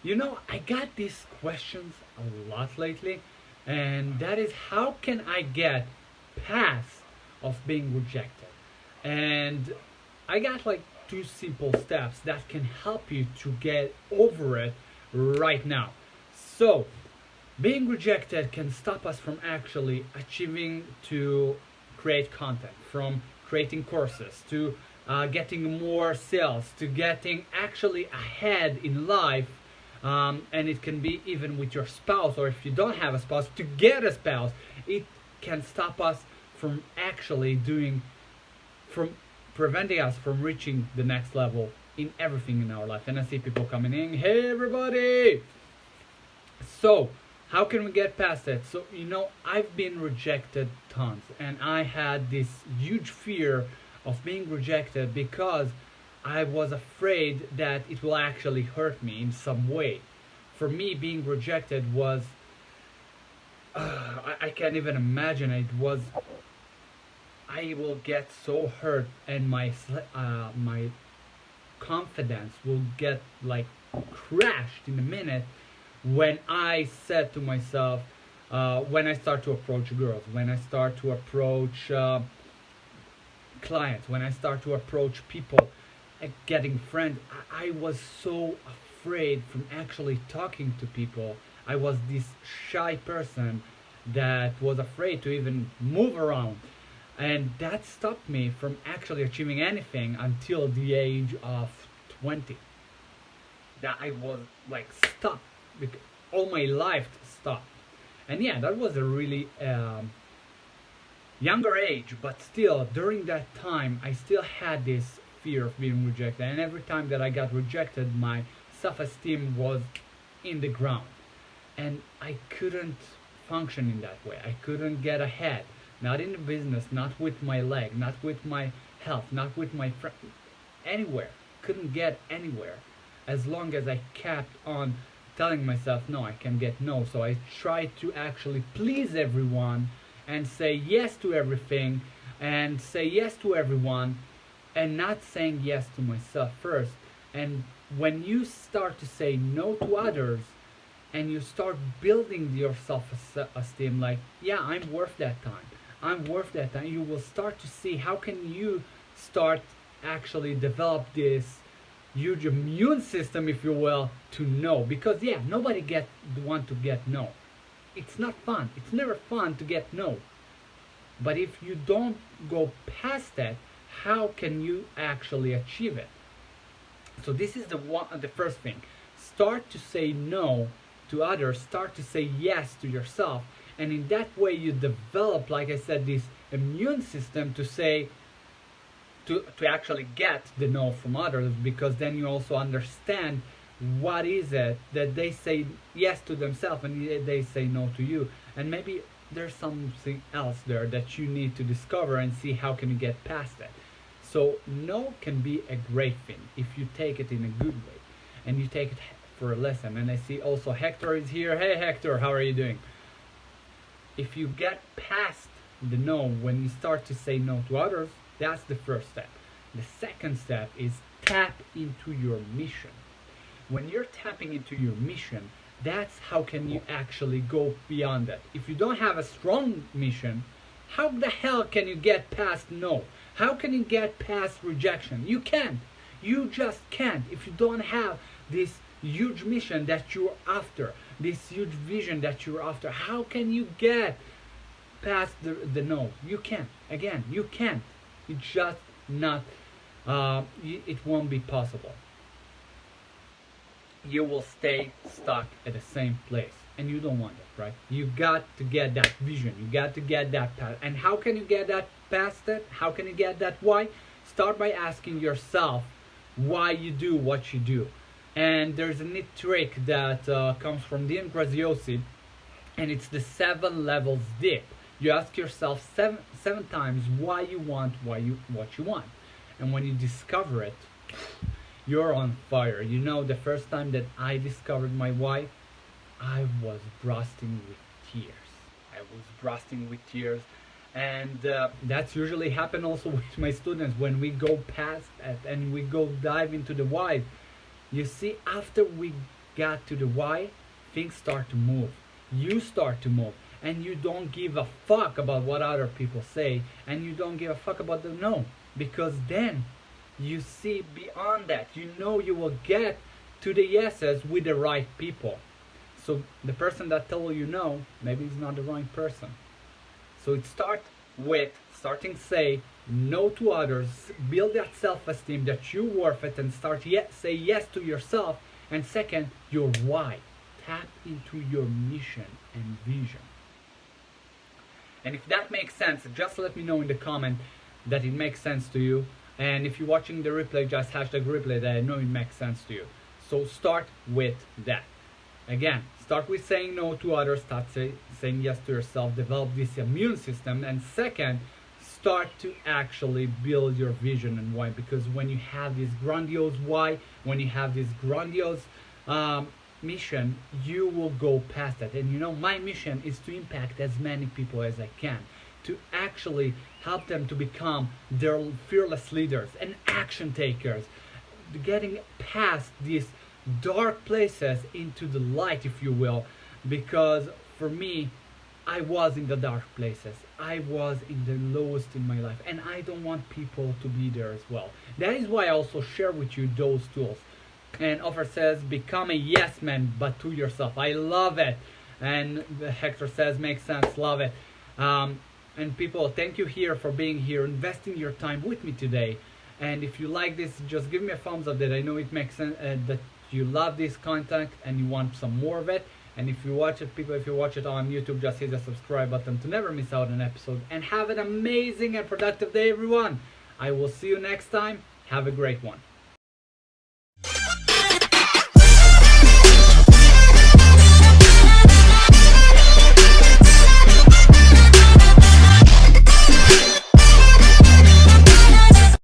I got these questions a lot lately, and that is, how can I get past of being rejected? And I got like two simple steps that can help you to get over it right now. So, being rejected can stop us from actually achieving to create content, from creating courses to getting more sales, to getting actually ahead in life. And it can be even with your spouse, or if you don't have a spouse, to get a spouse. It can stop us from actually doing, from preventing us from reaching the next level in everything in our life. And I see people coming in, hey everybody! So, how can we get past it? So, I've been rejected tons, and I had this huge fear of being rejected because I was afraid that it will actually hurt me in some way. For me, being rejected was, I can't even imagine it. Was, I will get so hurt, and my confidence will get like crashed in a minute when I said to myself, when I start to approach girls, when I start to approach clients, when I start to approach people, getting friends, I was so afraid from actually talking to people. I was this shy person that was afraid to even move around. And that stopped me from actually achieving anything until the age of 20. That I was like stuck, because all my life stopped. And yeah, that was a really younger age, but still during that time I still had this fear of being rejected, and every time that I got rejected, my self-esteem was in the ground, and I couldn't function in that way. I couldn't get ahead, not in the business, not with my leg, not with my health, not with my anywhere. Couldn't get anywhere as long as I kept on telling myself no, I can get no. So I tried to actually please everyone and say yes to everything and say yes to everyone, and not saying yes to myself first. And when you start to say no to others and you start building your self-esteem, like, yeah, I'm worth that time, I'm worth that time, you will start to see how can you start actually develop this huge immune system, if you will, to no. Because yeah, nobody want to get no. It's not fun, it's never fun to get no. But if you don't go past that, how can you actually achieve it? So this is the first thing. Start to say no to others, start to say yes to yourself, and in that way you develop, like I said, this immune system to say, to actually get the no from others, because then you also understand what is it that they say yes to themselves and they say no to you, and maybe there's something else there that you need to discover and see how can you get past it. So no can be a great thing if you take it in a good way and you take it for a lesson. And I see also Hector is here. Hey Hector, how are you doing? If you get past the no, when you start to say no to others, that's the first step. The second step is tap into your mission. When you're tapping into your mission, that's how can you actually go beyond that. If you don't have a strong mission, how the hell can you get past no? How can you get past rejection? You can't. You just can't if you don't have this huge mission that you're after, this huge vision that you're after. How can you get past the no? You can't. Again, you can't. It's just not, it won't be possible. You will stay stuck at the same place, and you don't want it, right? You got to get that vision, you got to get that path. And how can you get that past it? How can you get that why? Start by asking yourself why you do what you do. And there's a neat trick that comes from Dean Graziosi, and it's the 7 levels deep. You ask yourself seven times why you want what you want, and when you discover it, you're on fire. The first time that I discovered my why, I was bursting with tears. And that's usually happen also with my students when we go past it and we go dive into the why. You see, after we got to the why, things start to move. You start to move, and you don't give a fuck about what other people say, and you don't give a fuck about the no, because then you see beyond that. You know you will get to the yeses with the right people. So the person that told you no, maybe is not the right person. So it starts with starting say no to others, build that self-esteem that you're worth it, and say yes to yourself. And second, your why. Tap into your mission and vision. And if that makes sense, just let me know in the comment that it makes sense to you. And if you're watching the replay, just hashtag replay that I know it makes sense to you. So start with that. Again, start with saying no to others, start saying yes to yourself, develop this immune system. And second, start to actually build your vision and why. Because when you have this grandiose why, when you have this grandiose mission, you will go past that. And you know, my mission is to impact as many people as I can, to actually help them to become their fearless leaders and action takers, getting past these dark places into the light, if you will. Because for me, I was in the dark places, I was in the lowest in my life, and I don't want people to be there as well. That is why I also share with you those tools. And Offer says, become a yes man, but to yourself. I love it. And Hector says, makes sense, love it. And people, thank you here for being here, investing your time with me today. And if you like this, just give me a thumbs up that I know it makes sense, that you love this content and you want some more of it. And if you watch it, people, if you watch it on YouTube, just hit the subscribe button to never miss out on an episode. And have an amazing and productive day, everyone. I will see you next time. Have a great one.